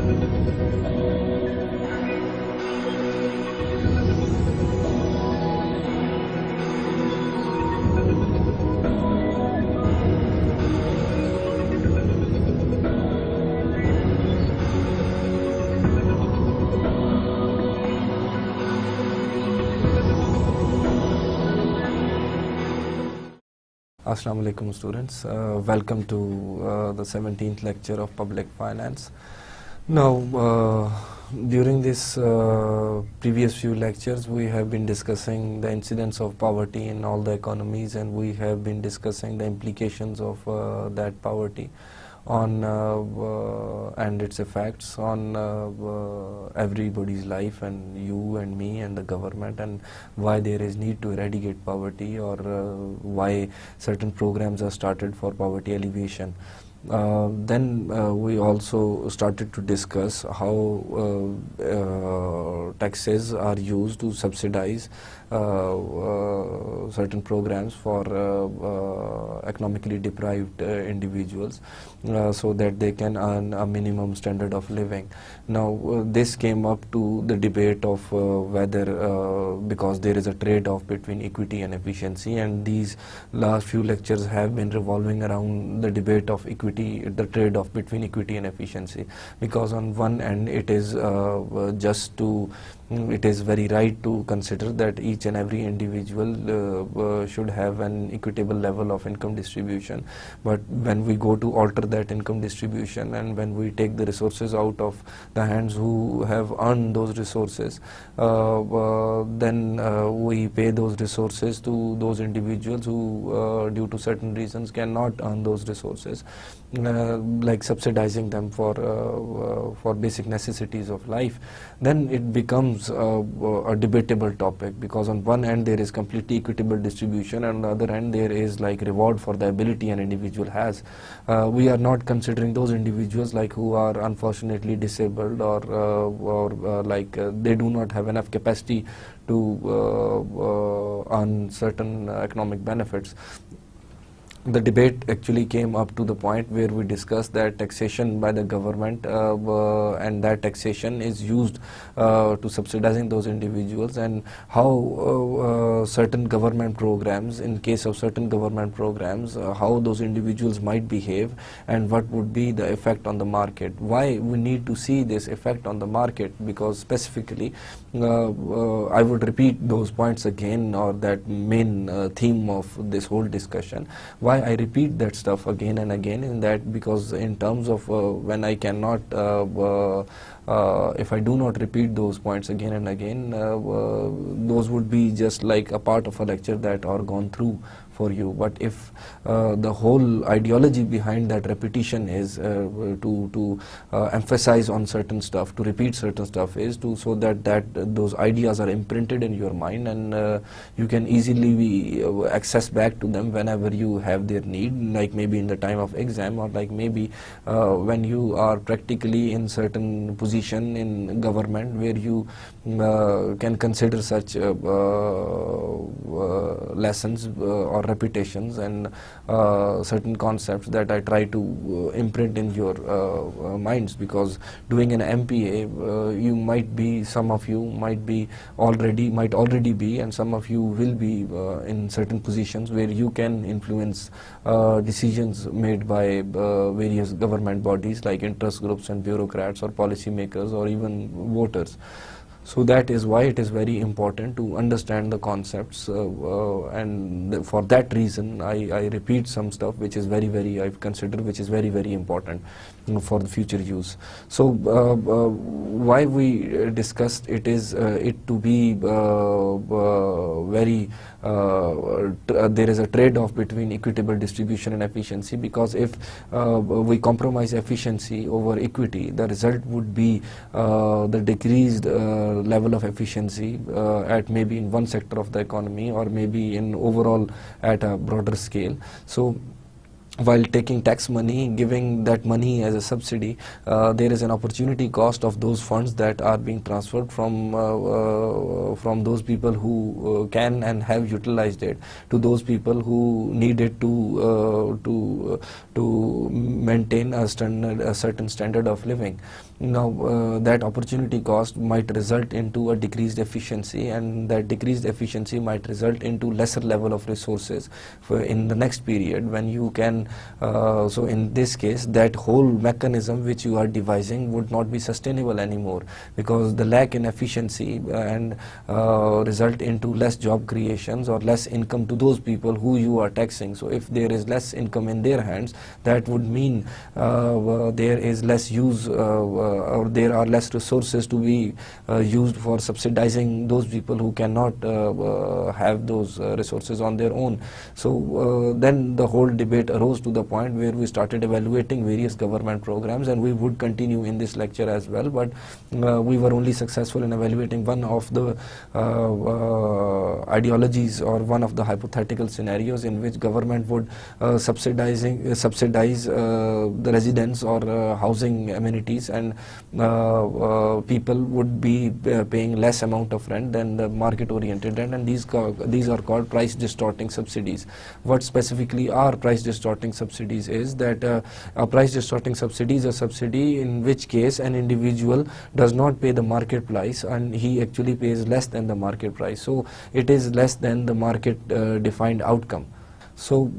Assalamu alaikum students, welcome to the 17th lecture of Public Finance. Now, during this previous few lectures we have been discussing the incidence of poverty in all the economies, and we have been discussing the implications of that poverty on and its effects on everybody's life, and you and me and the government, and why there is need to eradicate poverty, or why certain programs are started for poverty alleviation. Then we also started to discuss how taxes are used to subsidize certain programs for economically deprived individuals, so that they can earn a minimum standard of living. Now this came up to the debate of whether because there is a trade-off between equity and efficiency, and these last few lectures have been revolving around the debate of equity, the trade-off between equity and efficiency, because on one end it is it is very right to consider that each and every individual should have an equitable level of income distribution. But when we go to alter that income distribution, and when we take the resources out of the hands who have earned those resources, then we pay those resources to those individuals who due to certain reasons cannot earn those resources, like subsidizing them for basic necessities of life. Then it becomes a debatable topic, because on one hand there is completely equitable distribution, and on the other hand there is like reward for the ability an individual has. We are not considering those individuals like who are unfortunately disabled, or like they do not have enough capacity to earn certain economic benefits. The debate actually came up to the point where we discussed that taxation by the government, and that taxation is used to subsidizing those individuals, and how certain government programs, in case of certain government programs, how those individuals might behave, and what would be the effect on the market. Why we need to see this effect on the market? Because specifically, I would repeat those points again, or that main theme of this whole discussion. Why I repeat that stuff again and again in that, because in terms of when I cannot if I do not repeat those points again and again, those would be just like a part of a lecture that are gone through for you. But if the whole ideology behind that repetition is to emphasize on certain stuff, to repeat certain stuff, is to so that those ideas are imprinted in your mind, and you can easily be access back to them whenever you have their need, like maybe in the time of exam, or like maybe when you are practically in certain position in government where you can consider such lessons or repetitions and certain concepts that I try to imprint in your minds. Because doing an MPA, you might be, some of you might already be, and some of you will be in certain positions where you can influence decisions made by various government bodies like interest groups and bureaucrats or policy makers or even voters. So that is why it is very important to understand the concepts, and for that reason I repeat some stuff which is very I've considered which is very important for the future use. So why we discussed it is it to be very there is a trade-off between equitable distribution and efficiency, because if we compromise efficiency over equity, the result would be the decreased level of efficiency at maybe in one sector of the economy, or maybe in overall at a broader scale. So while taking tax money, giving that money as a subsidy, there is an opportunity cost of those funds that are being transferred from those people who can and have utilized it to those people who need it to maintain a certain standard of living. Now, that opportunity cost might result into a decreased efficiency, and that decreased efficiency might result into lesser level of resources in the next period when you can. So in this case, that whole mechanism which you are devising would not be sustainable anymore, because the lack in efficiency and result into less job creations or less income to those people who you are taxing. So if there is less income in their hands, that would mean there is less use or there are less resources to be used for subsidizing those people who cannot have those resources on their own. So then the whole debate arose to the point where we started evaluating various government programs, and we would continue in this lecture as well, but we were only successful in evaluating one of the ideologies or one of the hypothetical scenarios in which government would subsidize the residents or housing amenities, and people would be paying less amount of rent than the market oriented rent, and these are called price distorting subsidies. What specifically are price distorting subsidies is that a price distorting subsidy is a subsidy in which case an individual does not pay the market price and he actually pays less than the market price. So it is less than the market defined outcome. So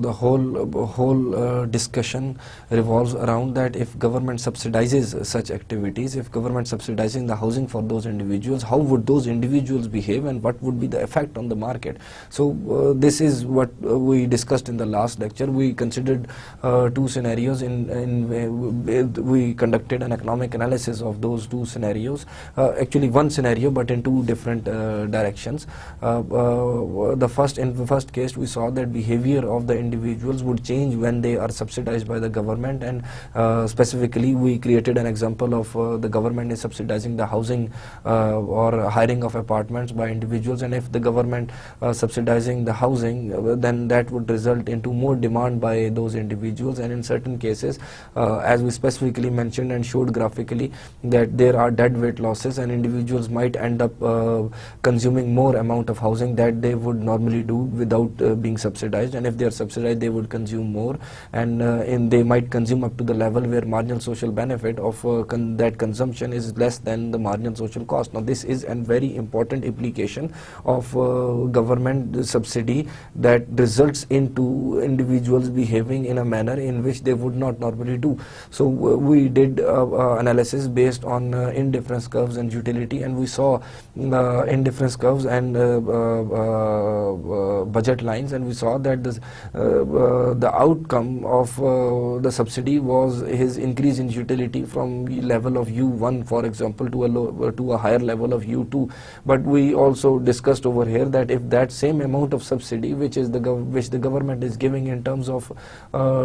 the whole discussion revolves around that if government subsidizes such activities, if government subsidizing the housing for those individuals, how would those individuals behave and what would be the effect on the market? So this is what we discussed in the last lecture. We considered two scenarios. We conducted an economic analysis of those two scenarios. Actually one scenario, but in two different directions. In the first case, we saw that behavior of the individuals would change when they are subsidized by the government, and specifically we created an example of the government is subsidizing the housing or hiring of apartments by individuals, and if the government subsidizing the housing, then that would result into more demand by those individuals, and in certain cases, as we specifically mentioned and showed graphically, that there are deadweight losses and individuals might end up consuming more amount of housing that they would normally do without being subsidized, and if they are subsidized they would consume more, and they might consume up to the level where marginal social benefit of that consumption is less than the marginal social cost. Now this is a very important implication of government subsidy that results into individuals behaving in a manner in which they would not normally do. So we did analysis based on indifference curves and utility, and we saw indifference curves and budget lines, and we saw that the outcome of the subsidy was his increase in utility from level of U1, for example, to a higher level of U2. But we also discussed over here that if that same amount of subsidy which the government is giving in terms of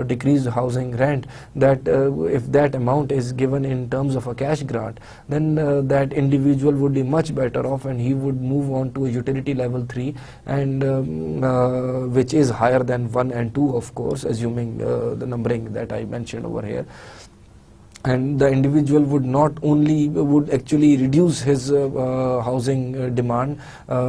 decreased housing rent, that if that amount is given in terms of a cash grant, then that individual would be much better off, and he would move on to a utility level 3, and which is higher than 1 and 2, of course, assuming the numbering that I mentioned over here. And the individual would actually reduce his housing demand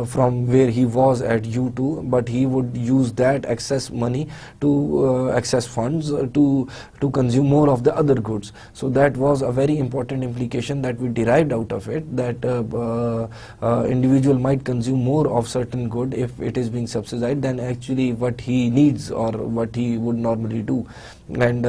from where he was at U2, but he would use that excess money to excess funds to consume more of the other goods. So that was a very important implication that we derived out of it, that individual might consume more of certain good if it is being subsidized than actually what he needs or what he would normally do, and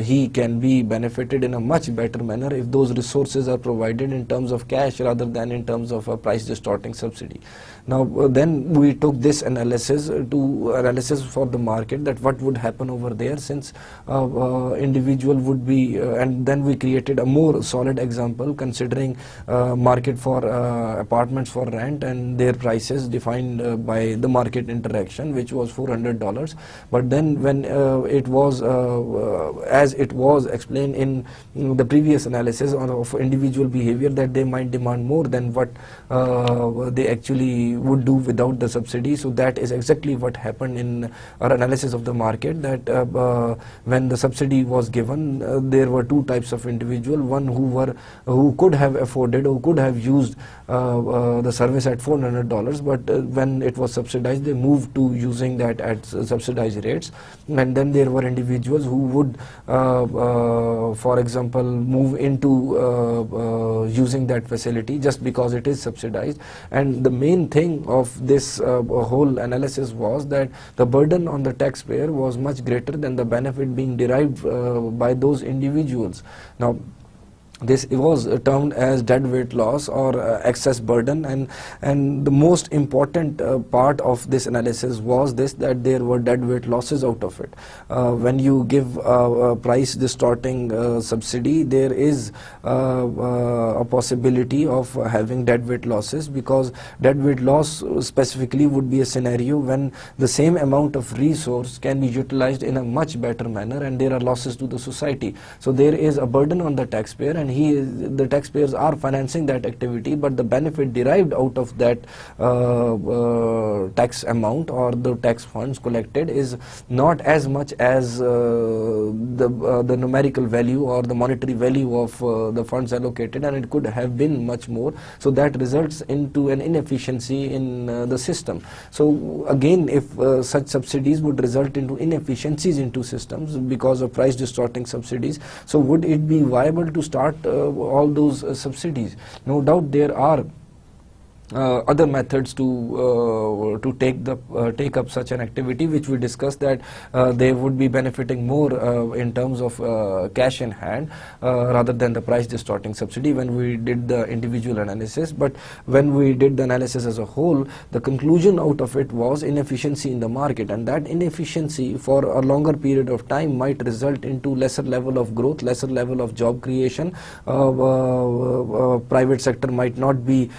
he can be benefited in a much better manner if those resources are provided in terms of cash rather than in terms of a price distorting subsidy. Now then we took this analysis for the market, that what would happen over there, since individual would be and then we created a more solid example considering market for apartments for rent and their prices defined by the market interaction, which was $400. But then when it was as it was explained in the previous analysis of individual behavior, that they might demand more than what they actually would do without the subsidy. So that is exactly what happened in our analysis of the market, that when the subsidy was given, there were two types of individual: one who could have afforded, who could have used the service at $400, but when it was subsidized, they moved to using that at subsidized rates. And then there were individuals who would, for example, move into using that facility just because it is subsidized. And the main thing of this whole analysis was that the burden on the taxpayer was much greater than the benefit being derived by those individuals. Now, this was termed as deadweight loss or excess burden, and the most important part of this analysis was this, that there were deadweight losses out of it. When you give a price distorting subsidy, there is a possibility of having deadweight losses, because deadweight loss specifically would be a scenario when the same amount of resource can be utilized in a much better manner and there are losses to the society. So there is a burden on the taxpayer, and the taxpayers are financing that activity, but the benefit derived out of that tax amount or the tax funds collected is not as much as the numerical value or the monetary value of the funds allocated, and it could have been much more. So that results into an inefficiency in the system. So again, if such subsidies would result into inefficiencies into systems because of price distorting subsidies, so would it be viable to start all those subsidies? No doubt there are other methods to take up such an activity, which we discussed, that they would be benefiting more in terms of cash in hand rather than the price distorting subsidy when we did the individual analysis. But when we did the analysis as a whole, the conclusion out of it was inefficiency in the market, and that inefficiency for a longer period of time might result into lesser level of growth, lesser level of job creation. Private sector might not be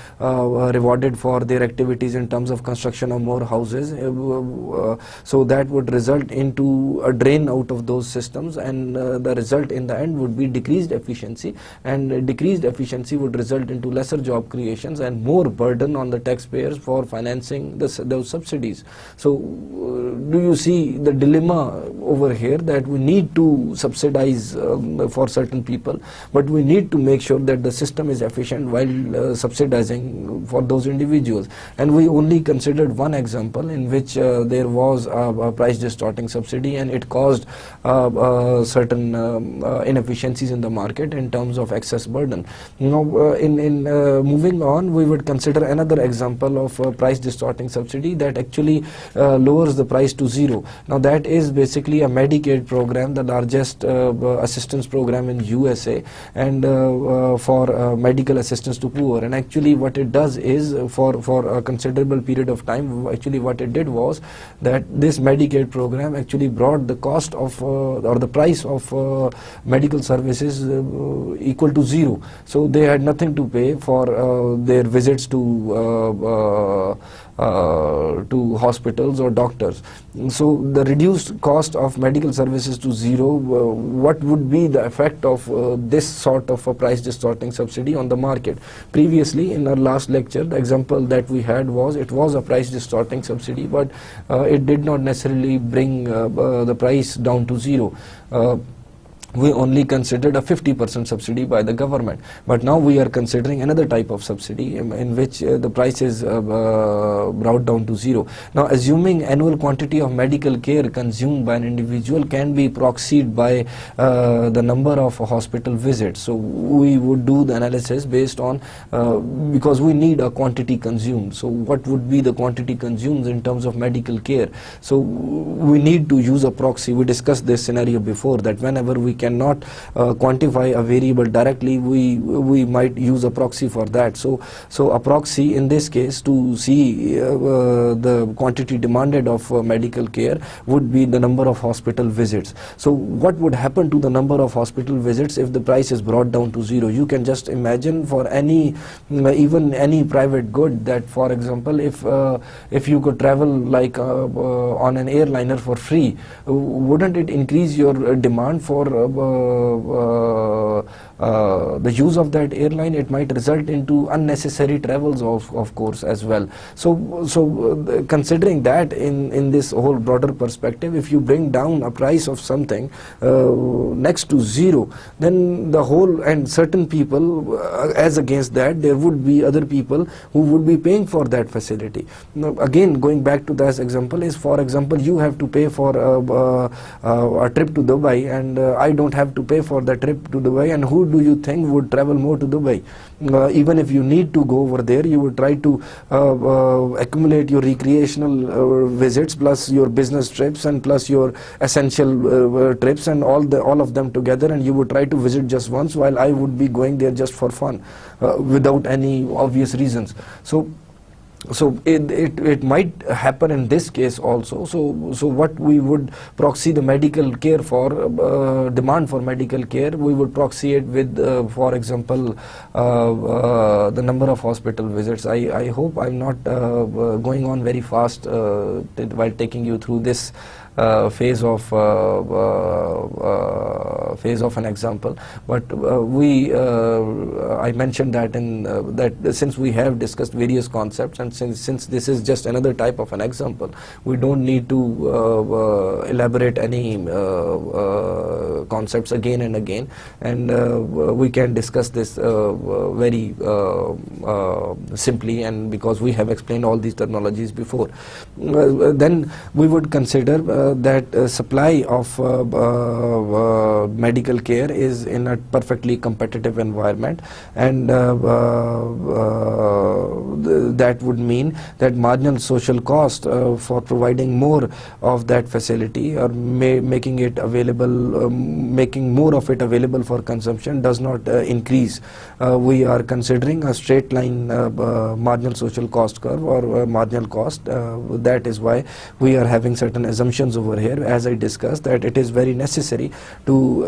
rewarded for their activities in terms of construction of more houses, so that would result into a drain out of those systems, and the result in the end would be decreased efficiency, and decreased efficiency would result into lesser job creations and more burden on the taxpayers for financing those subsidies. So do you see the dilemma over here, that we need to subsidize for certain people, but we need to make sure that the system is efficient while subsidizing for those individuals? And we only considered one example in which there was a price distorting subsidy, and it caused certain inefficiencies in the market in terms of excess burden. In moving on, we would consider another example of price distorting subsidy that actually lowers the price to zero. Now that is basically a Medicaid program, the largest assistance program in USA, and for medical assistance to poor. And actually what it does is, for a considerable period of time, actually what it did was that this Medicaid program actually brought the cost of or the price of medical services equal to zero. So they had nothing to pay for their visits to hospitals or doctors. So the reduced cost of medical services to zero, what would be the effect of this sort of a price distorting subsidy on the market? Previously in our last lecture, the example that we had was, it was a price distorting subsidy, but it did not necessarily bring the price down to zero. We only considered a 50% subsidy by the government. But now we are considering another type of subsidy in which the price is brought down to zero. Now, assuming annual quantity of medical care consumed by an individual can be proxied by the number of hospital visits. So we would do the analysis based on, because we need a quantity consumed. So what would be the quantity consumed in terms of medical care? So we need to use a proxy. We discussed this scenario before, that whenever we cannot quantify a variable directly, we might use a proxy for that. So a proxy in this case to see the quantity demanded of medical care would be the number of hospital visits. So what would happen to the number of hospital visits if the price is brought down to zero? You can just imagine for any even any private good that, for example, if you could travel like on an airliner for free, wouldn't it increase your demand for the use of that airline? It might result into unnecessary travels of course as well. So considering that in this whole broader perspective, if you bring down a price of something next to zero, then the whole, and certain people as against that, there would be other people who would be paying for that facility. Now, again, going back to this example, is, for example, you have to pay for a trip to Dubai, and I don't have to pay for the trip to Dubai, and who do you think would travel more to Dubai? Even if you need to go over there, you would try to accumulate your recreational visits plus your business trips and plus your essential trips and all of them together, and you would try to visit just once, while I would be going there just for fun without any obvious reasons. So it might happen in this case also. So what we would proxy the medical care for, demand for medical care, we would proxy it with, for example, the number of hospital visits. I hope I'm not going on very fast while taking you through this phase of an example, but I mentioned that that since we have discussed various concepts, and since this is just another type of an example, we don't need to elaborate any concepts again and again, and we can discuss this very simply, and because we have explained all these terminologies before. Then we would consider that supply of medical care is in a perfectly competitive environment, and that would mean that marginal social cost for providing more of that facility, or making it available, making more of it available for consumption, does not increase. We are considering a straight line marginal social cost curve, or marginal cost. That is why we are having certain assumptions over here. As I discussed, that it is very necessary to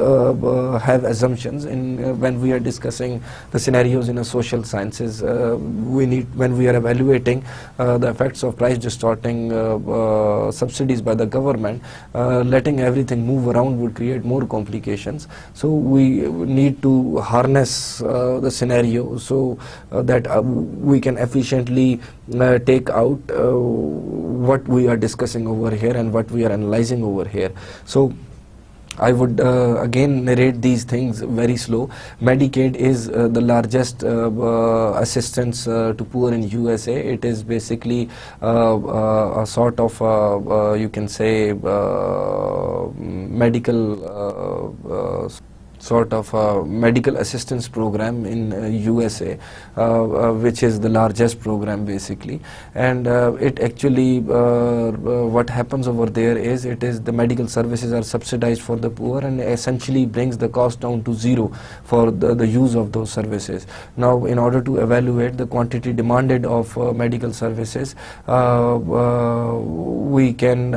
have assumptions when we are discussing the scenarios in a social sciences. When we are evaluating the effects of price distorting subsidies by the government, letting everything move around would create more complications. So we need to harness the scenario so that we can efficiently take out what we are discussing over here and what we are analyzing over here. So I would again narrate these things very slow. Medicaid is the largest assistance to poor in USA. It is basically a sort of you can say medical sort of a medical assistance program in USA, which is the largest program basically, and it actually what happens over there is, it is the medical services are subsidized for the poor, and essentially brings the cost down to zero for the use of those services. Now, in order to evaluate the quantity demanded of medical services, we can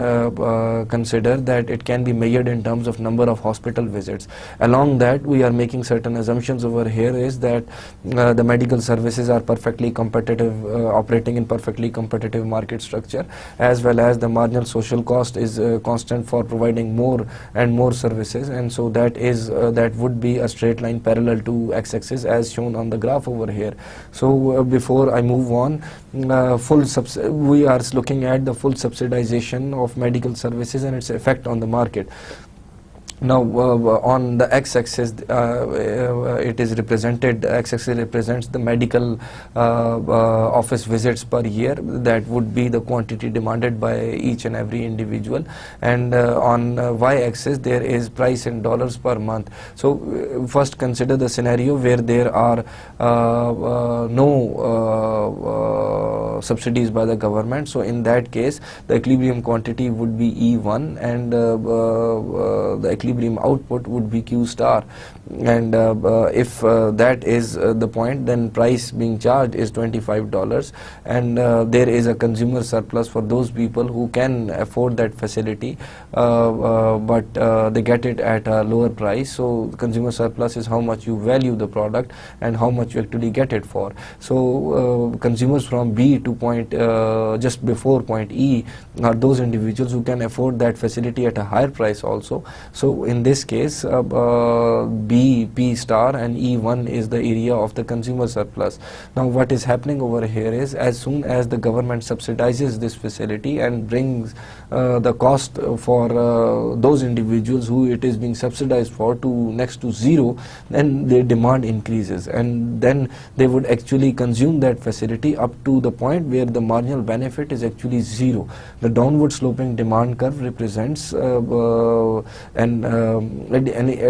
consider that it can be measured in terms of number of hospital visits. Along that, we are making certain assumptions over here, is that the medical services are perfectly competitive, operating in perfectly competitive market structure, as well as the marginal social cost is constant for providing more and more services, and so that is that would be a straight line parallel to x-axis as shown on the graph over here. So before I move on, we are looking at the full subsidization of medical services and its effect on the market. Now, on the x-axis, it is represented, x-axis represents the medical office visits per year. That would be the quantity demanded by each and every individual. And on y-axis, there is price in dollars per month. So, first consider the scenario where there are no subsidies by the government. So, in that case, the equilibrium quantity would be E1, and the equilibrium equilibrium output would be Q star, and if that is the point, then price being charged is $25, and there is a consumer surplus for those people who can afford that facility, but they get it at a lower price. So consumer surplus is how much you value the product and how much you actually get it for. So consumers from B to point just before point E are those individuals who can afford that facility at a higher price also. So in this case, B, P star and E1 is the area of the consumer surplus. Now what is happening over here is, as soon as the government subsidizes this facility and brings the cost for those individuals who it is being subsidized for to next to zero, then their demand increases, and then they would actually consume that facility up to the point where the marginal benefit is actually zero. The downward sloping demand curve represents an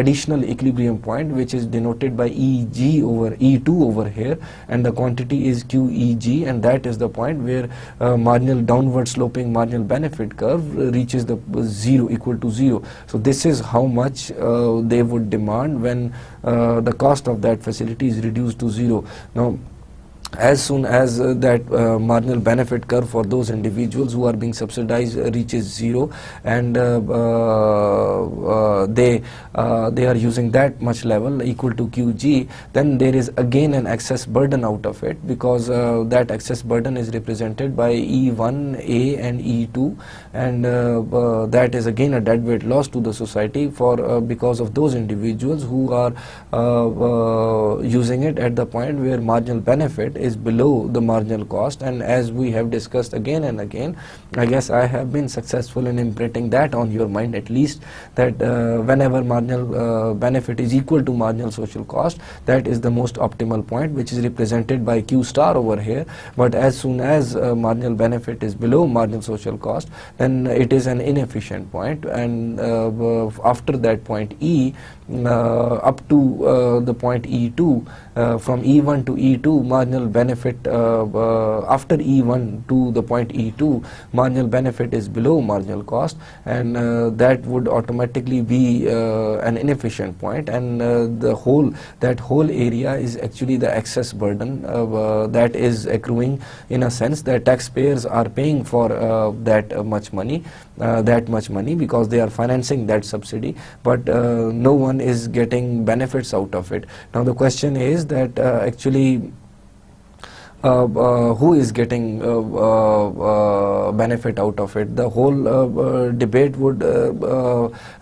additional equilibrium point, which is denoted by EG over E2 over here, and the quantity is QEG, and that is the point where marginal downward sloping marginal benefit curve reaches the zero, equal to zero. So this is how much they would demand when the cost of that facility is reduced to zero. Now as soon as that marginal benefit curve for those individuals who are being subsidized reaches zero, and they are using that much level equal to QG, then there is again an excess burden out of it, because that excess burden is represented by E1A and E2, and that is again a deadweight loss to the society for because of those individuals who are using it at the point where marginal benefit is below the marginal cost. And as we have discussed again and again, I guess I have been successful in imprinting that on your mind at least, that whenever marginal benefit is equal to marginal social cost, that is the most optimal point, which is represented by Q star over here. But as soon as marginal benefit is below marginal social cost, then it is an inefficient point, and after that point E, up to the point E2, from E1 to E2, marginal benefit after E1 to the point E2, marginal benefit is below marginal cost, and that would automatically be an inefficient point, and that whole area is actually the excess burden that is accruing, in a sense that taxpayers are paying for that much money because they are financing that subsidy, but no one is getting benefits out of it. Now the question is that actually who is getting benefit out of it? The whole debate would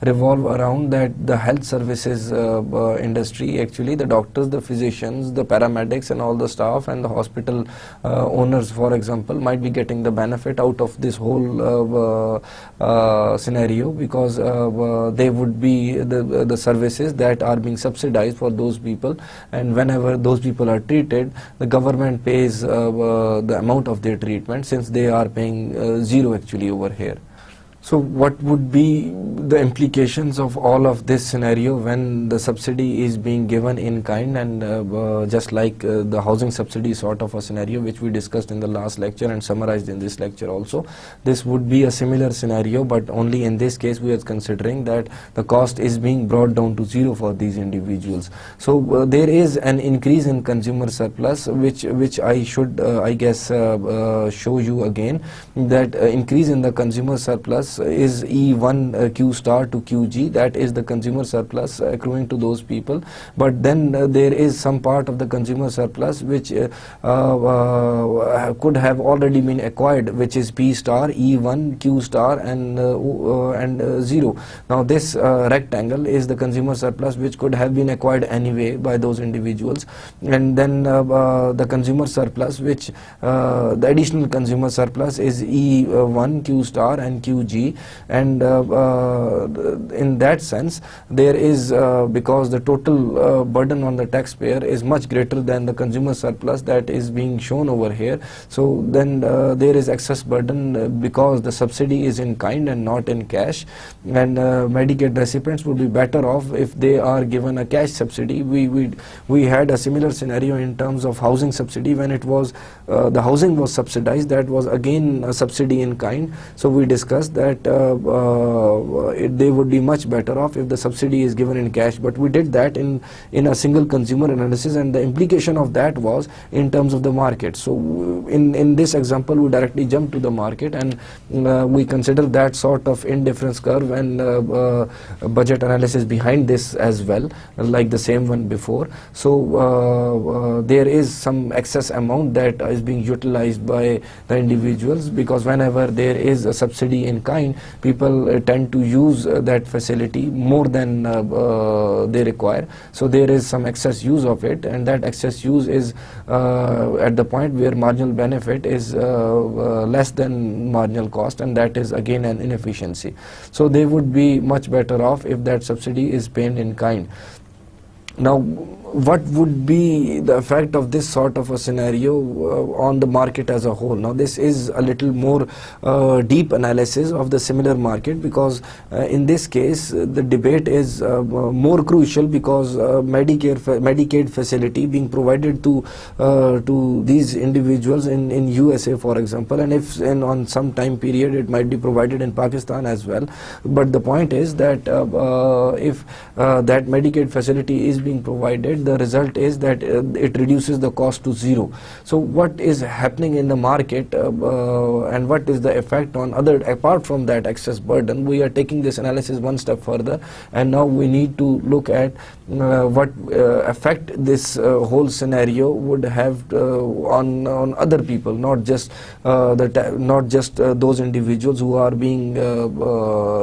revolve around that the health services industry, actually the doctors, the physicians, the paramedics and all the staff and the hospital owners, for example, might be getting the benefit out of this whole scenario, because they would be the services that are being subsidized for those people, and whenever those people are treated, the government pays the amount of their treatment, since they are paying zero actually over here. So what would be the implications of all of this scenario when the subsidy is being given in kind, and just like the housing subsidy sort of a scenario which we discussed in the last lecture and summarized in this lecture also, this would be a similar scenario, but only in this case we are considering that the cost is being brought down to zero for these individuals. So there is an increase in consumer surplus, which I should I guess show you again, that increase in the consumer surplus is E1 Q star to QG, that is the consumer surplus accruing to those people. But then there is some part of the consumer surplus which could have already been acquired, which is P star, E1, Q star and zero. Now this rectangle is the consumer surplus which could have been acquired anyway by those individuals, and then the consumer surplus which the additional consumer surplus is E1 Q star and QG, and in that sense there is because the total burden on the taxpayer is much greater than the consumer surplus that is being shown over here. So then there is excess burden because the subsidy is in kind and not in cash, and Medicaid recipients would be better off if they are given a cash subsidy. We had a similar scenario in terms of housing subsidy when it was the housing was subsidized, that was again a subsidy in kind. So we discussed that that they would be much better off if the subsidy is given in cash. But we did that in a single consumer analysis, and the implication of that was in terms of the market. So in this example, we directly jump to the market, and we consider that sort of indifference curve and budget analysis behind this as well, like the same one before. So there is some excess amount that is being utilized by the individuals, because whenever there is a subsidy in kind, people tend to use that facility more than they require. So there is some excess use of it, and that excess use is at the point where marginal benefit is less than marginal cost, and that is again an inefficiency. So they would be much better off if that subsidy is paid in kind. Now, what would be the effect of this sort of a scenario on the market as a whole? Now, this is a little more deep analysis of the similar market, because in this case the debate is more crucial, because Medicaid facility being provided to these individuals in USA, for example, and if on some time period it might be provided in Pakistan as well. But the point is that if that Medicaid facility is being provided, the result is that it reduces the cost to zero. So what is happening in the market and what is the effect on other, apart from that excess burden? We are taking this analysis one step further, and now we need to look at what effect this whole scenario would have on other people, not just those individuals who are being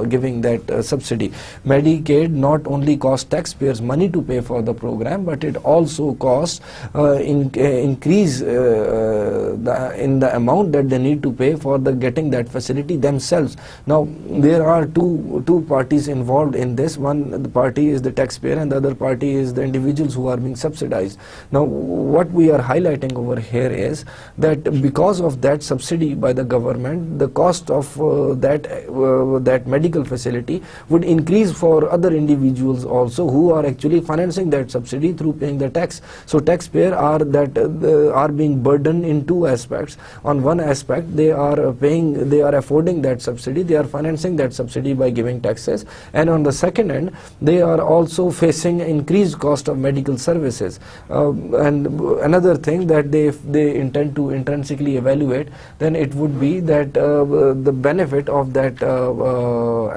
giving that subsidy. Medicaid not only costs taxpayers money to pay for the program, but it also costs increase in the amount that they need to pay for getting that facility themselves. Now, there are two parties involved in this. One, the party is the taxpayer, and the other party is the individuals who are being subsidized. Now, what we are highlighting over here is that because of that subsidy by the government, the cost of that medical facility would increase for other individuals also, who are actually financing that subsidy through paying the tax. So taxpayers are being burdened in two aspects. On one aspect, they are affording that subsidy, they are financing that subsidy by giving taxes, and on the second end, they are also facing increased cost of medical services. And another thing that they intend to intrinsically evaluate, then it would be that the benefit of that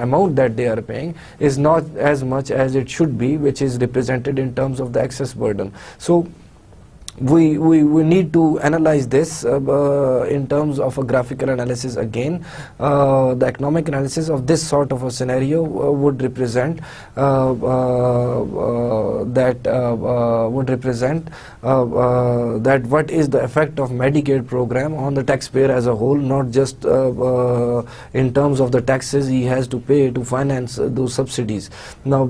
amount that they are paying is not as much as it should be, which is represented in terms of the excess burden. So we need to analyze this in terms of a graphical analysis again. The economic analysis of this sort of a scenario would represent that what is the effect of Medicaid program on the taxpayer as a whole, not just in terms of the taxes he has to pay to finance those subsidies. Now,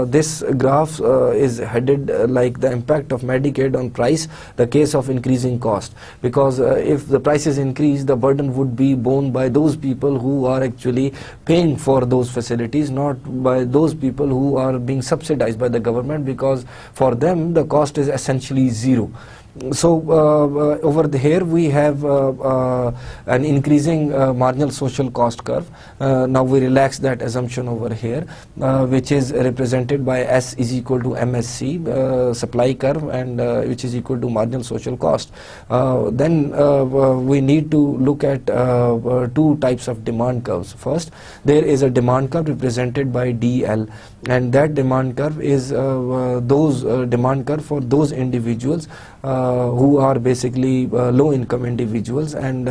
this graph is headed like the impact of Medicaid on price, the case of increasing cost, because if the prices increase, the burden would be borne by those people who are actually paying for those facilities, not by those people who are being subsidized by the government, because for them the cost is essentially zero. So over here we have an increasing marginal social cost curve. Now we relax that assumption over here, which is represented by S is equal to MSC, supply curve, and which is equal to marginal social cost. Then we need to look at two types of demand curves. First, there is a demand curve represented by DL, and that demand curve is demand curve for those individuals who are basically low income individuals, and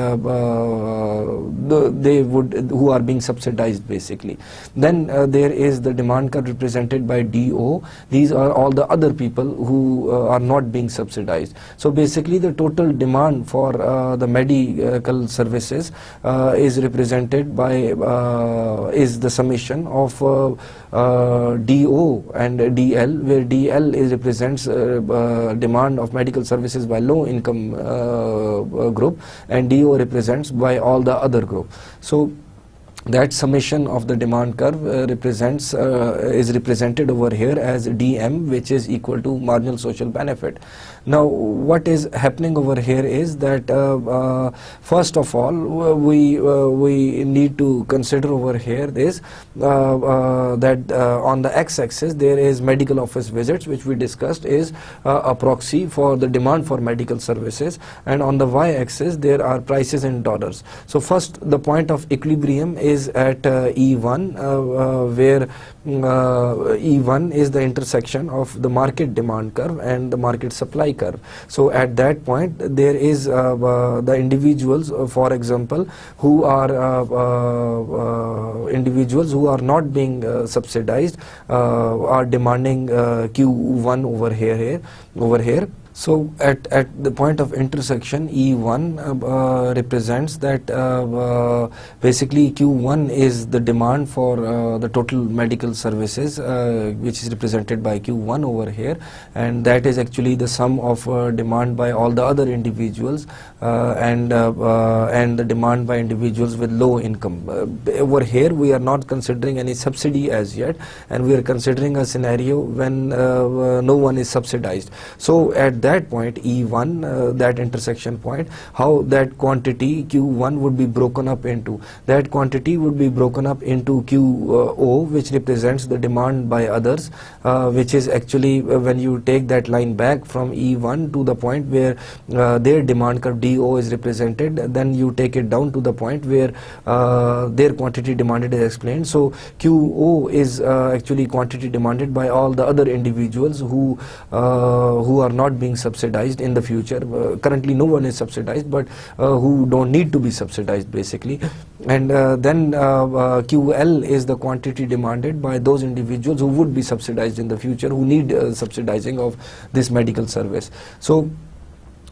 who are being subsidized basically. Then there is the demand curve represented by DO. These are all the other people who are not being subsidized. So basically the total demand for the medical services is represented by is the summation of DO and DL, where DL represents demand of medical services by low income group, and DO represents by all the other group. So that summation of the demand curve is represented over here as dm, which is equal to marginal social benefit. Now what is happening over here is that first of all we need to consider over here is that on the x-axis there is medical office visits, which we discussed is a proxy for the demand for medical services, and on the y-axis there are prices in dollars. So first, the point of equilibrium is at E1, where E1 is the intersection of the market demand curve and the market supply curve. So at that point there is the individuals, for example, who are individuals who are not being subsidized are demanding Q1 over here. So at the point of intersection, E1 represents that basically Q1 is the demand for the total medical services, which is represented by Q1 over here, and that is actually the sum of demand by all the other individuals and the demand by individuals with low income. Over here we are not considering any subsidy as yet, and we are considering a scenario when no one is subsidized. So at that point, E1, that intersection point, how that quantity Q1 would be broken up into. That quantity would be broken up into QO, which represents the demand by others, which is actually when you take that line back from E1 to the point where their demand curve DO is represented, then you take it down to the point where their quantity demanded is explained. So QO is actually quantity demanded by all the other individuals who are not being subsidized in the future. Currently no one is subsidized, but who don't need to be subsidized basically. And then QL is the quantity demanded by those individuals who would be subsidized in the future, who need subsidizing of this medical service. So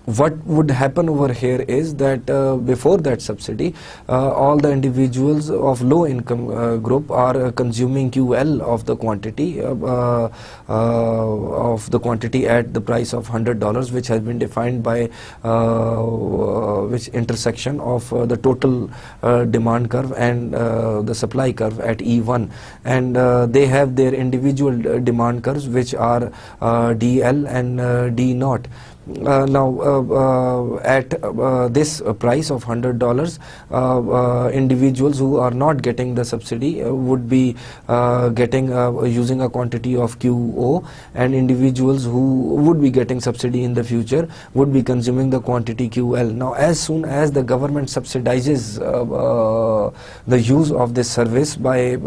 what would happen over here is that before that subsidy, all the individuals of low income group are consuming QL of the quantity at the price of $100, which has been defined by which intersection of the total demand curve and the supply curve at E1, and they have their individual demand curves, which are DL and D naught. Now at this price of $100, individuals who are not getting the subsidy would be getting using a quantity of QO, and individuals who would be getting subsidy in the future would be consuming the quantity QL. Now as soon as the government subsidizes the use of this service by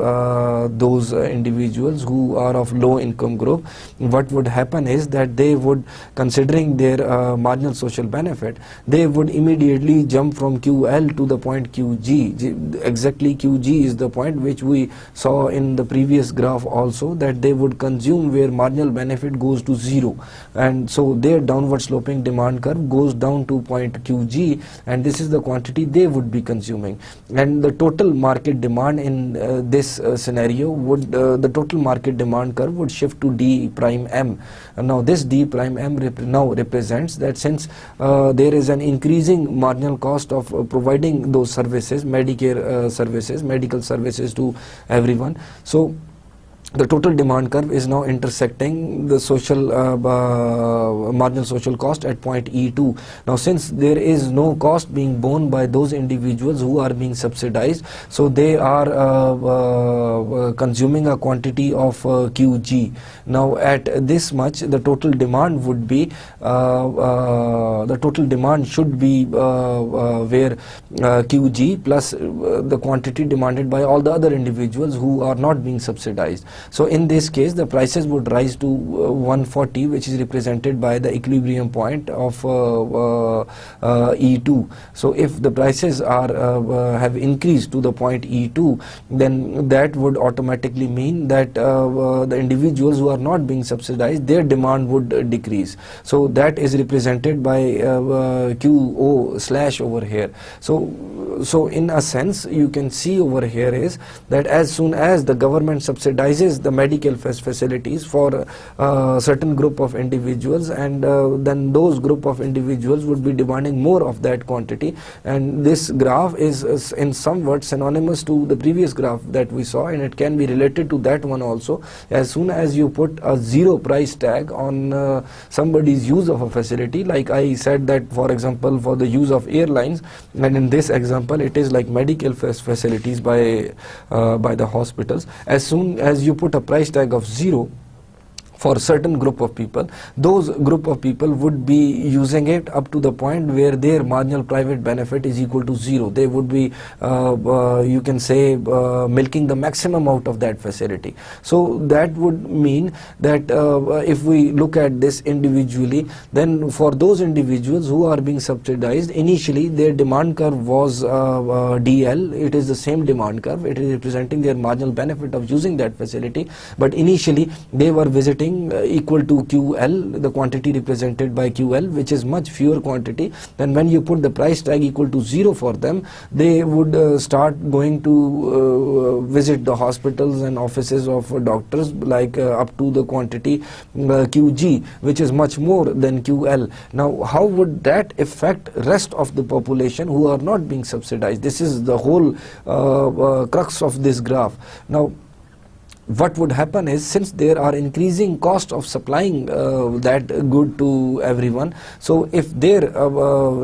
those individuals who are of low income group, what would happen is that they would, considering their marginal social benefit, they would immediately jump from QL to the point QG. Exactly, QG is the point which we saw in the previous graph also, that they would consume where marginal benefit goes to 0, and so their downward sloping demand curve goes down to point QG, and this is the quantity they would be consuming. And the total market demand in this scenario would, the total market demand curve would shift to D prime M. And now this D prime M now represents that since there is an increasing marginal cost of providing those services, Medicare services, medical services to everyone, so the total demand curve is now intersecting the social marginal social cost at point E2. Now since there is no cost being borne by those individuals who are being subsidized, so they are consuming a quantity of QG. Now at this much, the total demand would be the total demand should be where QG plus the quantity demanded by all the other individuals who are not being subsidized. So in this case, the prices would rise to 140, which is represented by the equilibrium point of E2. So if the prices are have increased to the point E2, then that would automatically mean that the individuals who are not being subsidized, their demand would decrease. So that is represented by QO slash over here. So in a sense, you can see over here is that as soon as the government subsidizes is the medical facilities for certain group of individuals, and then those group of individuals would be demanding more of that quantity. And this graph is in somewhat synonymous to the previous graph that we saw, and it can be related to that one also. As soon as you put a zero price tag on somebody's use of a facility, like I said that for example for the use of airlines, and in this example it is like medical facilities by the hospitals, as soon as you put a price tag of zero for certain group of people, those group of people would be using it up to the point where their marginal private benefit is equal to zero. They would be, you can say, milking the maximum out of that facility. So that would mean that if we look at this individually, then for those individuals who are being subsidized, initially their demand curve was DL. It is the same demand curve. It is representing their marginal benefit of using that facility. But initially they were visiting equal to QL, the quantity represented by QL, which is much fewer quantity. Then when you put the price tag equal to zero for them, they would start going to visit the hospitals and offices of doctors, like up to the quantity QG, which is much more than QL. Now how would that affect rest of the population who are not being subsidized? This is the whole crux of this graph. Now what would happen is, since there are increasing cost of supplying that good to everyone, so if their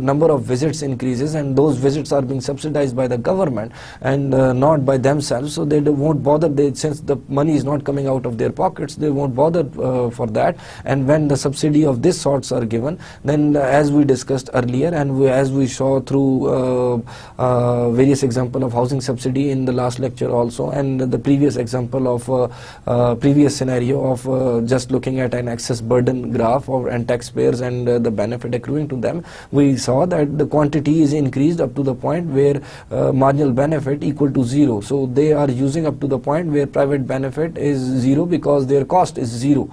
number of visits increases and those visits are being subsidized by the government and not by themselves, so they won't bother. Since the money is not coming out of their pockets, they won't bother for that. And when the subsidy of this sorts are given, then as we discussed earlier and as we saw through various example of housing subsidy in the last lecture also, and the previous example of previous scenario of just looking at an excess burden graph and taxpayers and the benefit accruing to them, we saw that the quantity is increased up to the point where marginal benefit equal to zero. So they are using up to the point where private benefit is zero because their cost is zero.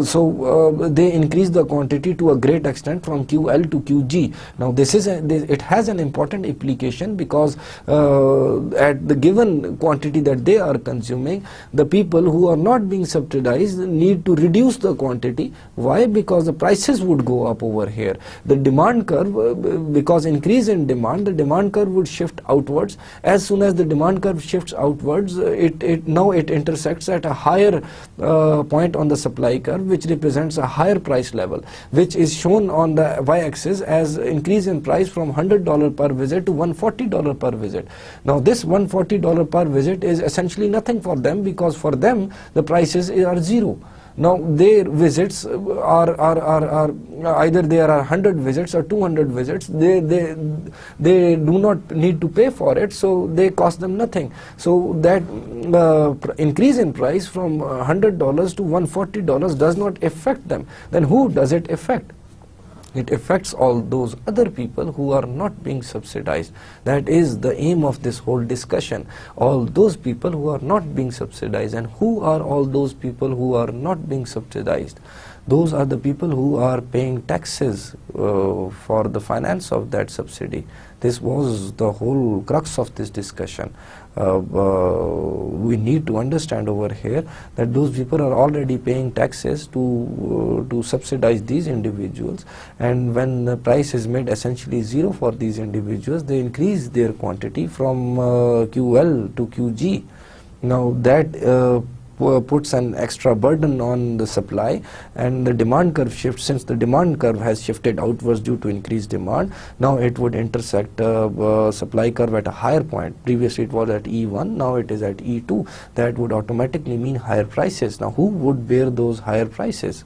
So they increase the quantity to a great extent from QL to QG. Now this is it has an important implication, because at the given quantity that they are consuming, the people who are not being subsidized need to reduce the quantity. Why? Because the prices would go up over here. The demand curve, because increase in demand, the demand curve would shift outwards. As soon as the demand curve shifts outwards, it intersects at a higher point on the supply curve, which represents a higher price level, which is shown on the y-axis as increase in price from $100 per visit to $140 per visit. Now this $140 per visit is essentially nothing for them, because for them the prices are zero. Now their visits are either there are 100 visits or 200 visits. They do not need to pay for it, so they cost them nothing. So that increase in price from $100 to $140 does not affect them. Then who does it affect? It affects all those other people who are not being subsidized. That is the aim of this whole discussion. All those people who are not being subsidized. And who are all those people who are not being subsidized? Those are the people who are paying taxes for the finance of that subsidy. This was the whole crux of this discussion. We need to understand over here that those people are already paying taxes to subsidize these individuals, and when the price is made essentially zero for these individuals, they increase their quantity from QL to QG. Now that puts an extra burden on the supply, and the demand curve shifts. Since the demand curve has shifted outwards due to increased demand, now it would intersect supply curve at a higher point. Previously it was at E1, now it is at E2. That would automatically mean higher prices. Now who would bear those higher prices?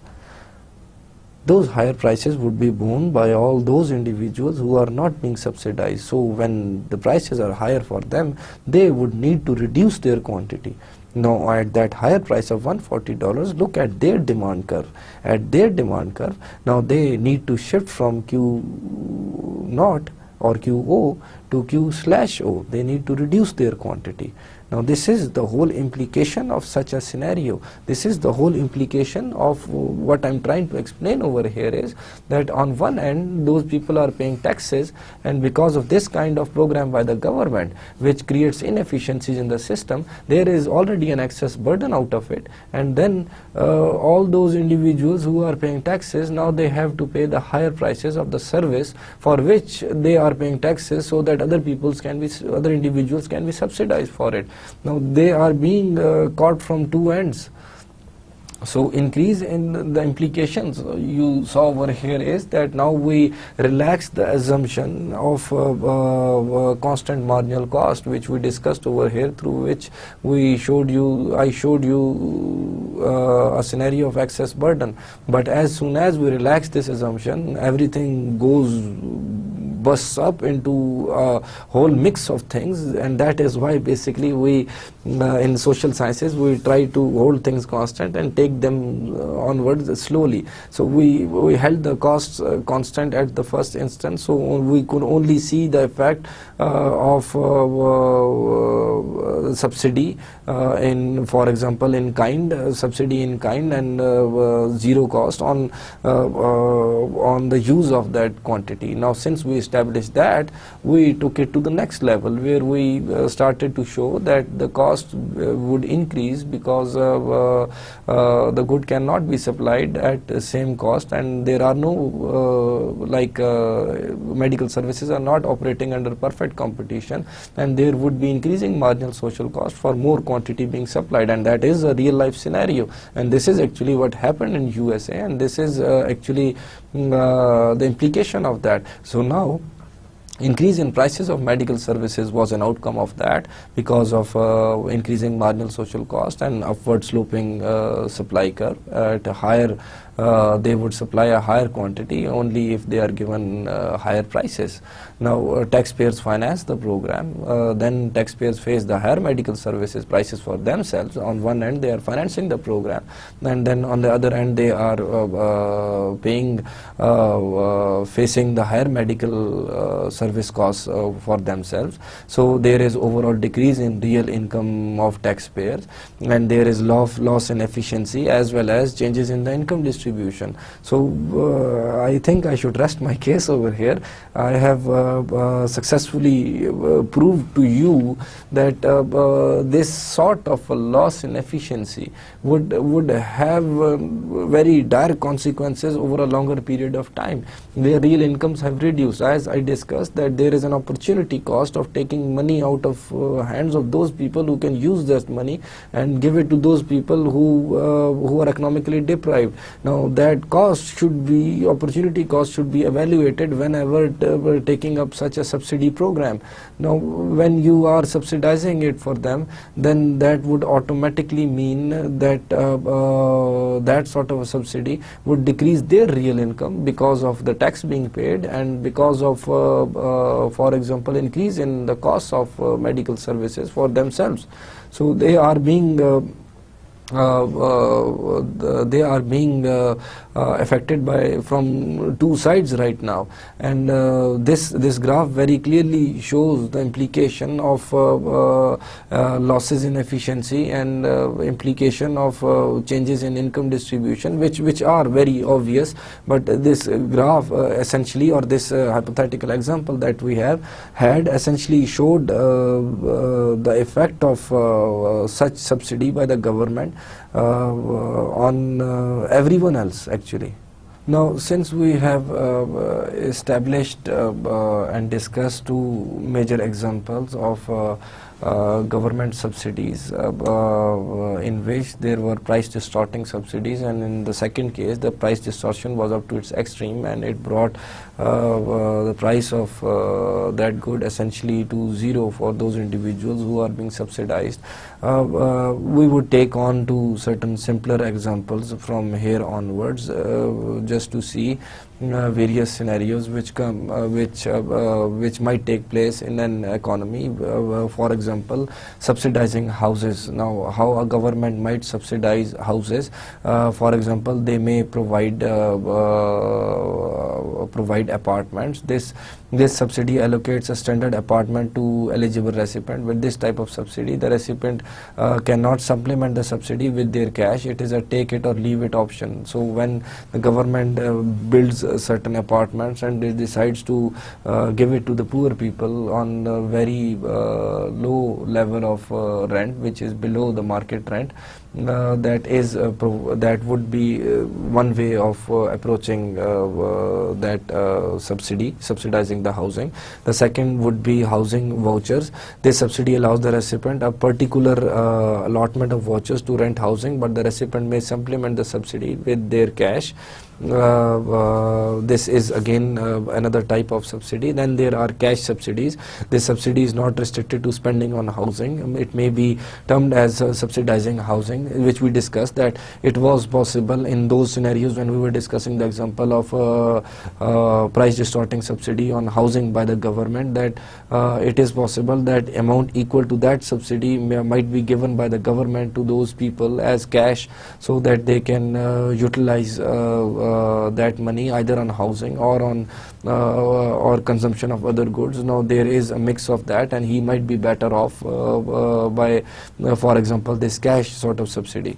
Those higher prices would be borne by all those individuals who are not being subsidized. So when the prices are higher for them, they would need to reduce their quantity. Now at that higher price of $140, look at their demand curve. At their demand curve, now they need to shift from Q0 or QO to Q/O. They need to reduce their quantity. Now this is the whole implication of such a scenario. This is the whole implication of what I'm trying to explain over here is that on one end those people are paying taxes, and because of this kind of program by the government which creates inefficiencies in the system, there is already an excess burden out of it, and then all those individuals who are paying taxes, now they have to pay the higher prices of the service for which they are paying taxes, so that other individuals can be subsidized for it. Now they are being caught from two ends. So increase in the implications you saw over here is that now we relax the assumption of constant marginal cost, which we discussed over here, through which I showed you a scenario of excess burden. But as soon as we relax this assumption, everything bursts up into a whole mix of things, and that is why basically we in social sciences we try to hold things constant and take them onwards slowly. So we held the costs constant at the first instance, so we could only see the effect of subsidy in, for example, in kind, subsidy in kind, and zero cost on the use of that quantity. Now since we established that, we took it to the next level, where we started to show that the cost would increase because the good cannot be supplied at the same cost, and there are no medical services are not operating under perfect competition, and there would be increasing marginal social cost for more quantity being supplied, and that is a real life scenario, and this is actually what happened in USA, and this is actually the implication of that. So now increase in prices of medical services was an outcome of that, because of increasing marginal social cost and upward sloping supply curve. At a higher they would supply a higher quantity only if they are given higher prices. Now taxpayers finance the program, then taxpayers face the higher medical services prices for themselves. On one end they are financing the program, and then on the other end they are facing the higher medical service costs for themselves. So there is overall decrease in real income of taxpayers, and there is loss in efficiency as well as changes in the income distribution. So I think I should rest my case over here. I have successfully proved to you that this sort of a loss in efficiency would have very dire consequences over a longer period of time, where real incomes have reduced. As I discussed, that there is an opportunity cost of taking money out of hands of those people who can use that money and give it to those people who are economically deprived. Now that opportunity cost should be evaluated whenever we're taking up such a subsidy program. Now when you are subsidizing it for them, then that would automatically mean that that sort of a subsidy would decrease their real income because of the tax being paid, and because of for example, increase in the costs of medical services for themselves. So they are being affected from two sides right now, and this graph very clearly shows the implication of losses in efficiency and implication of changes in income distribution, which are very obvious. But this graph essentially, or this hypothetical example that we have had, essentially showed the effect of such subsidy by the government on everyone else actually. Now since we have established and discussed two major examples of government subsidies in which there were price distorting subsidies, and in the second case the price distortion was up to its extreme and it brought the price of that good essentially to zero for those individuals who are being subsidized. We would take on to certain simpler examples from here onwards just to see various scenarios which might take place in an economy. For example, subsidizing houses. Now, how a government might subsidize houses? For example, they may provide apartments. This subsidy allocates a standard apartment to eligible recipient. With this type of subsidy, the recipient cannot supplement the subsidy with their cash. It is a take it or leave it option. So when the government builds certain apartments and it decides to give it to the poor people on a very low level of rent, which is below the market rent, that would be one way of approaching that subsidizing the housing. The second would be housing vouchers. This subsidy allows the recipient a particular allotment of vouchers to rent housing, but the recipient may supplement the subsidy with their cash. This is again another type of subsidy. Then there are cash subsidies. This subsidy is not restricted to spending on housing. It may be termed as subsidizing housing, which we discussed that it was possible in those scenarios when we were discussing the example of price distorting subsidy on housing by the government, that it is possible that amount equal to that subsidy might be given by the government to those people as cash, so that they can utilize that money either on housing or on or consumption of other goods. Now there is a mix of that, and he might be better off by for example, this cash sort of subsidy.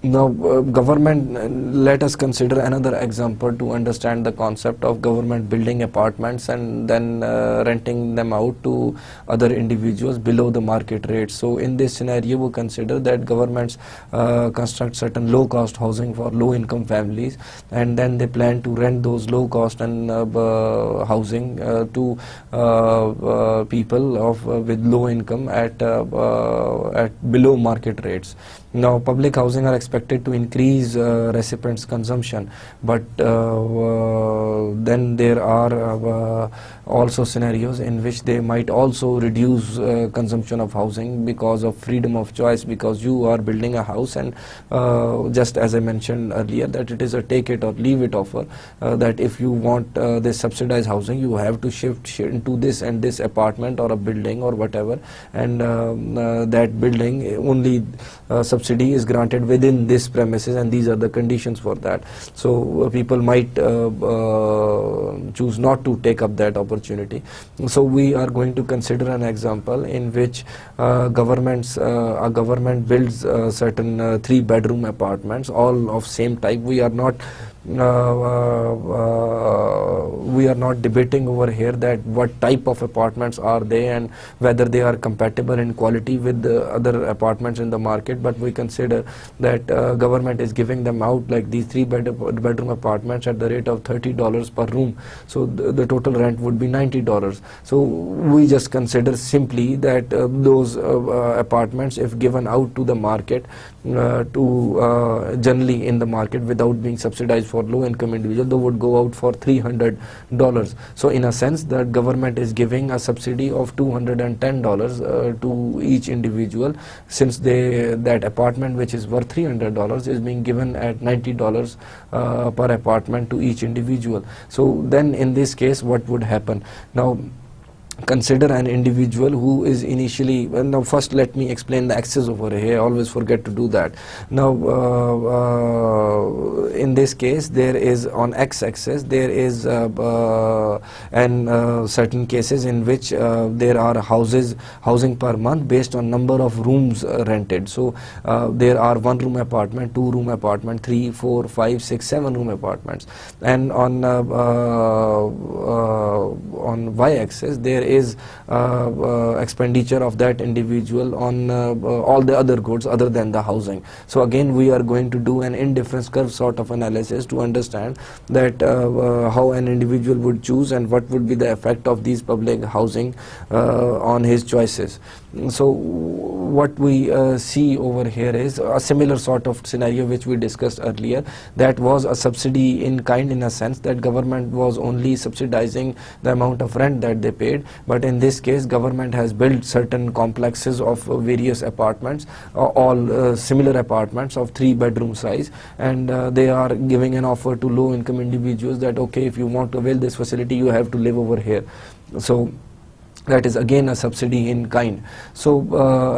Now, government, let us consider another example to understand the concept of government building apartments and then renting them out to other individuals below the market rate. So, in this scenario, we consider that governments construct certain low-cost housing for low-income families, and then they plan to rent those low-cost and housing to people with low income at below market rates. Now, public housing are expected to increase recipients' consumption, but then there are also scenarios in which they might also reduce consumption of housing because of freedom of choice, because you are building a house, and just as I mentioned earlier, that it is a take it or leave it offer, that if you want this subsidized housing, you have to shift into this and this apartment or a building or whatever, and that building only subsidy is granted within this premises, and these are the conditions for that. So people might choose not to take up that opportunity. So we are going to consider an example in which a government builds certain 3-bedroom apartments, all of same type. We are not debating over here that what type of apartments are they and whether they are compatible in quality with the other apartments in the market, but we consider that government is giving them out like these 3-bedroom apartments at the rate of $30 per room. So the total rent would be $90. So we just consider simply that those apartments, if given out to the market, to generally in the market without being subsidized for low income individuals, they would go out for $300. So in a sense, the government is giving a subsidy of $210 to each individual, since that apartment which is worth $300 is being given at $90 per apartment to each individual. So then in this case, what would happen? Now, consider an individual who is initially, well, now first let me explain the axis over here. I always forget to do that. Now in this case, there is on x-axis there is certain cases in which there are housing per month based on number of rooms rented. So there are 1-room apartment, 2-room apartment, 3, 4, 5, 6, 7-room apartments, and on y-axis there is expenditure of that individual on all the other goods other than the housing. So again, we are going to do an indifference curve sort of analysis to understand that how an individual would choose and what would be the effect of these public housing on his choices. So what we see over here is a similar sort of scenario which we discussed earlier. That was a subsidy in kind, in a sense that government was only subsidizing the amount of rent that they paid, but in this case government has built certain complexes of various apartments, all similar apartments of 3-bedroom size, and they are giving an offer to low income individuals that okay, if you want to avail this facility you have to live over here. So that is again a subsidy in kind. So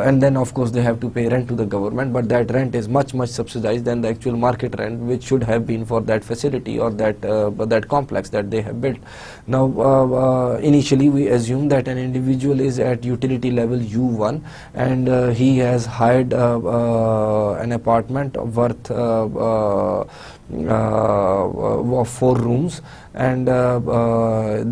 and then of course they have to pay rent to the government, but that rent is much subsidized than the actual market rent which should have been for that facility or that complex that they have built. Now initially we assume that an individual is at utility level U1 and he has hired an apartment worth of 4 rooms, and the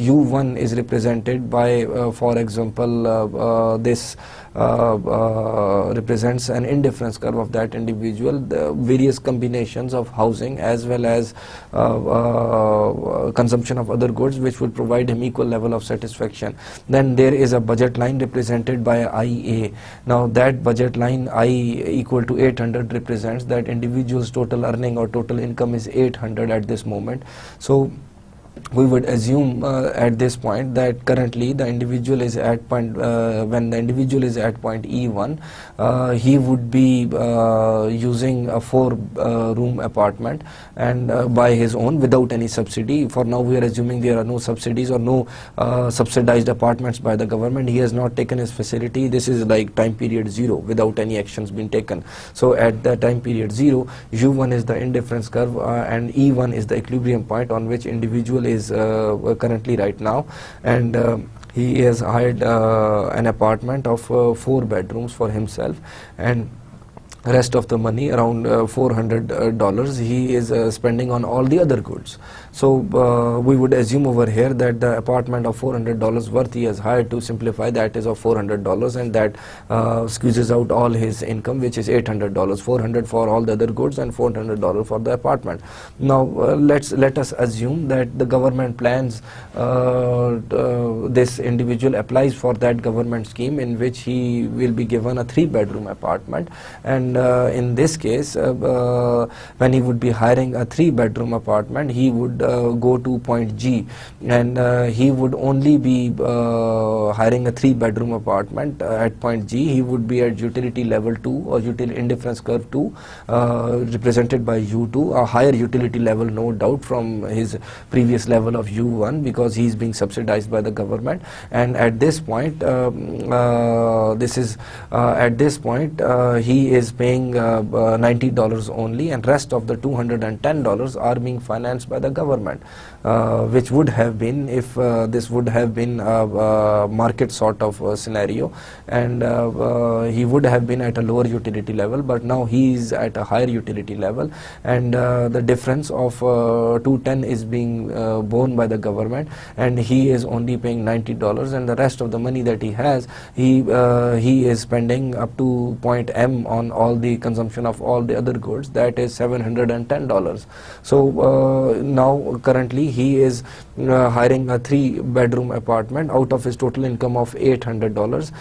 U1 is represented by for example this represents an indifference curve of that individual, the various combinations of housing as well as consumption of other goods which will provide him equal level of satisfaction. Then there is a budget line represented by IA. Now that budget line I equal to 800 represents that individual's total earning or total income is 800 at this moment. So we would assume at this point that currently the individual is at point when the individual is at point E1, he would be using a 4-room apartment and by his own without any subsidy. For now we are assuming there are no subsidies or no subsidized apartments by the government. He has not taken his facility. This is like time period 0 without any actions being taken. So at the time period 0, U1 is the indifference curve and E1 is the equilibrium point on which individual is currently right now, and he has hired an apartment of 4 bedrooms for himself, and rest of the money around $400 he is spending on all the other goods. So we would assume over here that the apartment of $400 worth he has hired, to simplify, that is of $400, and that squeezes out all his income, which is $800, 400 for all the other goods and $400 for the apartment. Now let us assume that the government plans this individual applies for that government scheme in which he will be given a 3-bedroom apartment, and in this case when he would be hiring a 3-bedroom apartment, he would go to point G, and he would only be hiring a 3-bedroom apartment at point G. He would be at utility level 2 or utility indifference curve 2 represented by U2, a higher utility level no doubt from his previous level of U1 because he is being subsidized by the government. And at this point he is paying $90 only, and rest of the $210 are being financed by the government, which would have been if this would have been a market sort of scenario, and he would have been at a lower utility level, but now he is at a higher utility level, and the difference of 210 is being borne by the government, and he is only paying $90, and the rest of the money that he has, he is spending up to point M on all the consumption of all the other goods, that is $710. So now currently he is hiring a 3-bedroom apartment. Out of his total income of $800,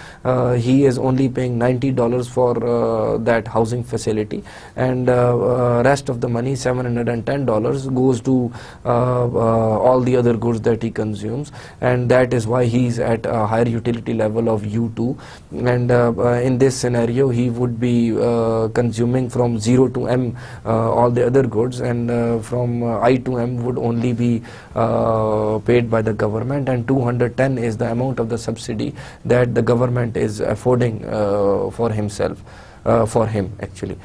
he is only paying $90 for that housing facility, and rest of the money, $710, goes to all the other goods that he consumes, and that is why he is at a higher utility level of U2. And in this scenario he would be consuming from 0 to M all the other goods, and from I to M would only be paid by the government, and 210 is the amount of the subsidy that the government is affording for himself, for him actually.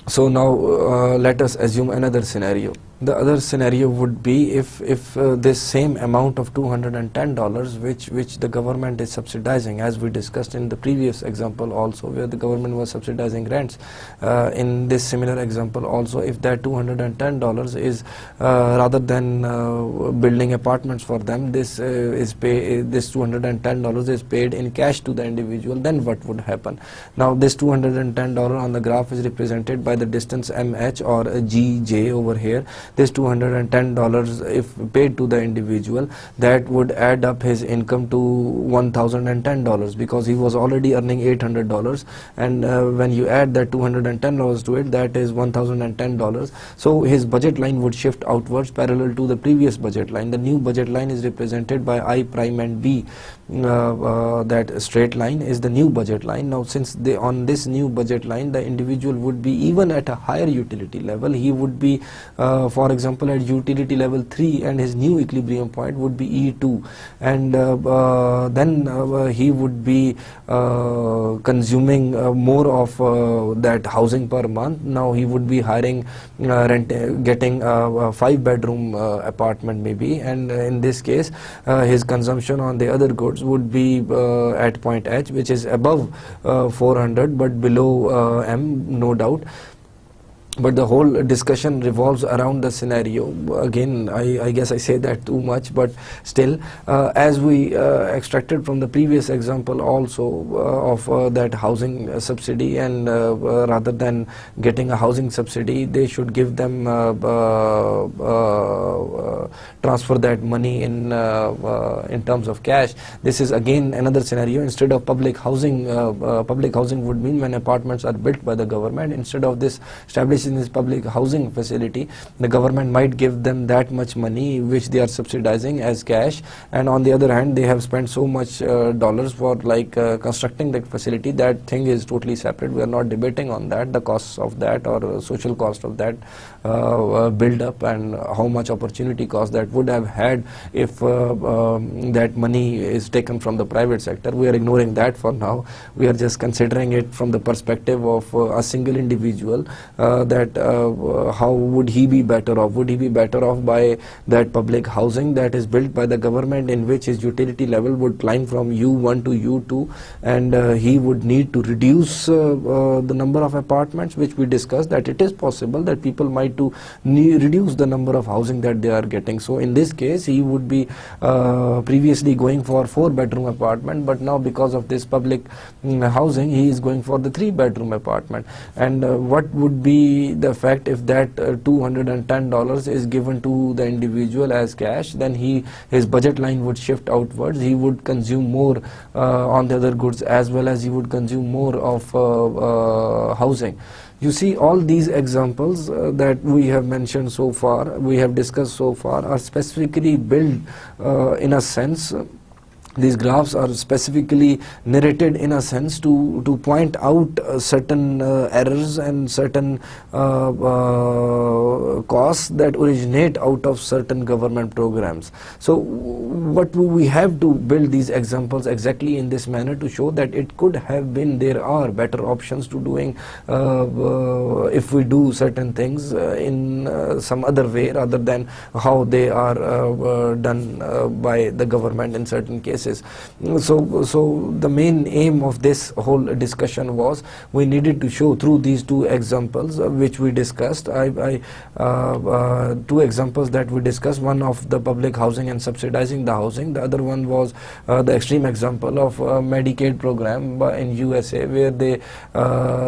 So now let us assume another scenario. The other scenario would be if this same amount of $210 which the government is subsidizing, as we discussed in the previous example also, where the government was subsidizing rents, in this similar example also, if that $210 is rather than building apartments for them, this $210 is paid in cash to the individual, then what would happen? Now this $210 on the graph is represented by the distance MH or GJ over here, this $210 if paid to the individual, that would add up his income to $1,010 because he was already earning $800, and when you add that $210 to it, that is $1,010. So his budget line would shift outwards parallel to the previous budget line. The new budget line is represented by I prime and B. That straight line is the new budget line. Now since on this new budget line the individual would be even at a higher utility level, he would be for example at utility level 3, and his new equilibrium point would be E2, and then he would be consuming more of that housing per month. Now he would be hiring getting a 5-bedroom apartment maybe, and in this case his consumption on the other goods would be at point H, which is above 400 but below M, no doubt. But the whole discussion revolves around the scenario. Again, I guess I say that too much, but still, as we extracted from the previous example also of that housing subsidy, and rather than getting a housing subsidy, they should give them transfer that money in terms of cash. This is again another scenario. Instead of public housing would mean when apartments are built by the government, instead of this establishing this public housing facility, the government might give them that much money which they are subsidizing as cash, and on the other hand they have spent so much dollars for constructing that facility. That thing is totally separate. We are not debating on that, the costs of that or social cost of that build up, and how much opportunity cost that would have had if that money is taken from the private sector. We are ignoring that for now. We are just considering it from the perspective of a single individual, that how would he be better off? Would he be better off by that public housing that is built by the government, in which his utility level would climb from U1 to U2, and he would need to reduce the number of apartments, which we discussed that it is possible that people might to reduce the number of housing that they are getting. So in this case he would be previously going for 4-bedroom apartment, but now because of this public housing he is going for the 3-bedroom apartment. And what would be the effect if that $210 is given to the individual as cash? Then his budget line would shift outwards. He would consume more on the other goods, as well as he would consume more of housing. You see, all these examples that we have mentioned so far, we have discussed so far, are specifically built in a sense. These graphs are specifically narrated in a sense to point out certain errors and certain costs that originate out of certain government programs. So what we have to build these examples exactly in this manner to show that it could have been, there are better options to doing if we do certain things in some other way rather than how they are done by the government in certain cases. So the main aim of this whole discussion was we needed to show through these two examples which we discussed. Two examples that we discussed, one of the public housing and subsidizing the housing, the other one was the extreme example of Medicaid program in USA, where they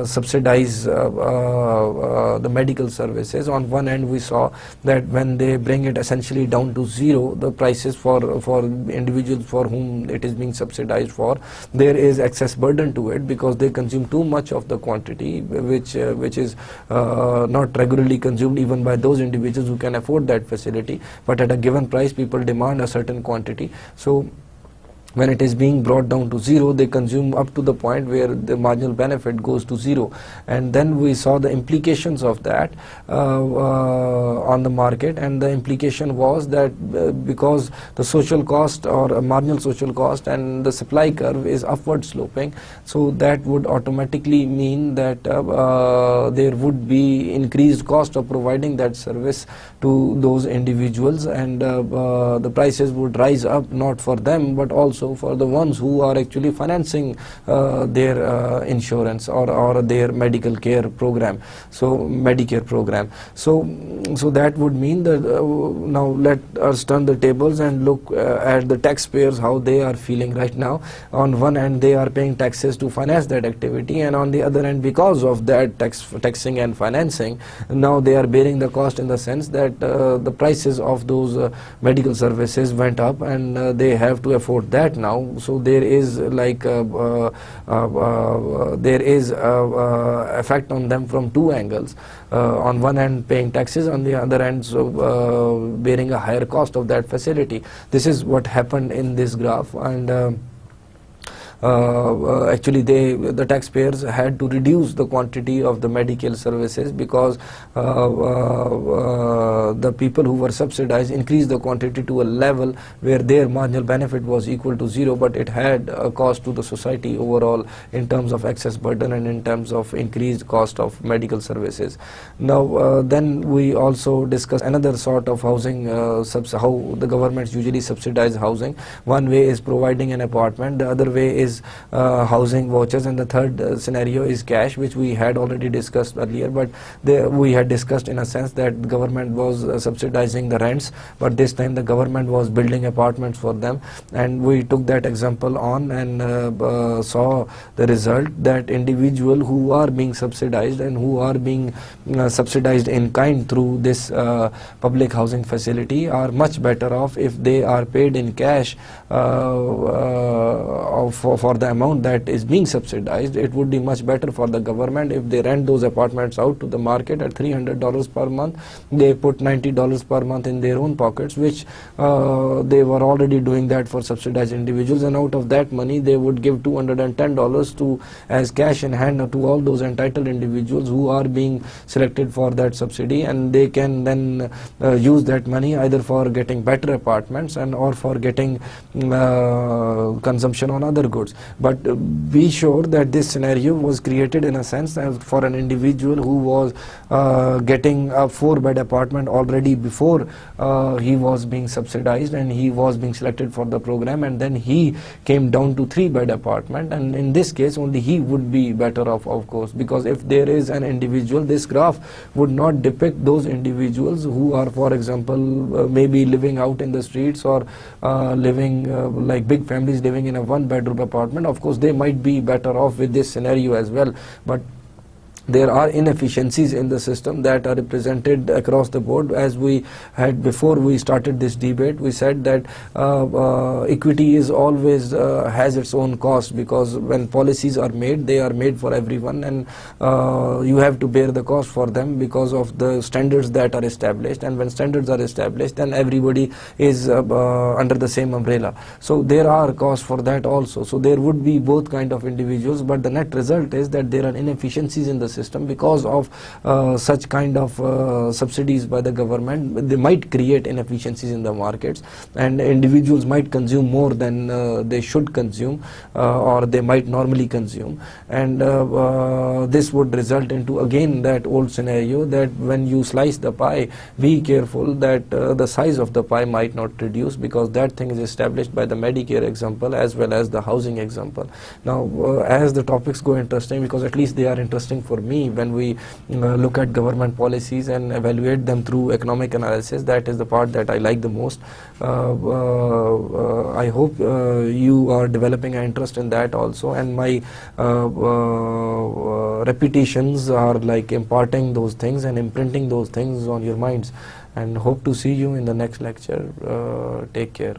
subsidize the medical services. On one end we saw that when they bring it essentially down to zero, the prices for individuals for whom it is being subsidized for, there is excess burden to it because they consume too much of the quantity which is not regularly consumed even by those individuals who can afford that facility, but at a given price people demand a certain quantity. So when it is being brought down to zero, they consume up to the point where the marginal benefit goes to zero. And then we saw the implications of that on the market, and the implication was that because the social cost or marginal social cost and the supply curve is upward sloping, so that would automatically mean that there would be increased cost of providing that service to those individuals, and the prices would rise up, not for them but also also for the ones who are actually financing their insurance or their medical care program, so Medicare program. So that would mean that now let us turn the tables and look at the taxpayers, how they are feeling right now. On one hand, they are paying taxes to finance that activity, and on the other hand, because of that taxing and financing, now they are bearing the cost, in the sense that the prices of those medical services went up, and they have to afford that now. So there is like there is effect on them from two angles. On one hand, paying taxes; on the other hand, bearing a higher cost of that facility. This is what happened in this graph, and actually the taxpayers had to reduce the quantity of the medical services, because the people who were subsidized increased the quantity to a level where their marginal benefit was equal to zero, but it had a cost to the society overall in terms of excess burden and in terms of increased cost of medical services. Now then we also discuss another sort of housing, how the governments usually subsidize housing. One way is providing an apartment, the other way is housing vouchers, and the third scenario is cash, which we had already discussed earlier. But we had discussed in a sense that the government was subsidizing the rents, but this time the government was building apartments for them, and we took that example on and saw the result that individual who are being subsidized and who are being subsidized in kind through this public housing facility are much better off if they are paid in cash for the amount that is being subsidized. It would be much better for the government if they rent those apartments out to the market at $300 per month. They put $90 per month in their own pockets, which they were already doing that for subsidized individuals, and out of that money they would give $210 to as cash in hand to all those entitled individuals who are being selected for that subsidy, and they can then use that money either for getting better apartments and or for getting consumption on other goods. But be sure that this scenario was created in a sense for an individual who was getting a 4-bed apartment already before he was being subsidized and he was being selected for the program, and then he came down to 3-bed apartment, and in this case only he would be better off, of course, because if there is an individual, this graph would not depict those individuals who are, for example, maybe living out in the streets or living like big families living in a 1-bedroom apartment. Of course, they might be better off with this scenario as well, but there are inefficiencies in the system that are represented across the board. As we had before we started this debate, we said that equity is always has its own cost, because when policies are made, they are made for everyone, and you have to bear the cost for them because of the standards that are established, and when standards are established, then everybody is under the same umbrella. So there are costs for that also. So there would be both kind of individuals, but the net result is that there are inefficiencies in the system because of such kind of subsidies by the government. They might create inefficiencies in the markets, and individuals might consume more than they should consume or they might normally consume, and this would result into again that old scenario that when you slice the pie, be careful that the size of the pie might not reduce, because that thing is established by the Medicare example as well as the housing example. Now as the topics go interesting, because at least they are interesting for me when we look at government policies and evaluate them through economic analysis, that is the part that I like the most. I hope you are developing an interest in that also, and my repetitions are like imparting those things and imprinting those things on your minds, and hope to see you in the next lecture. Take care.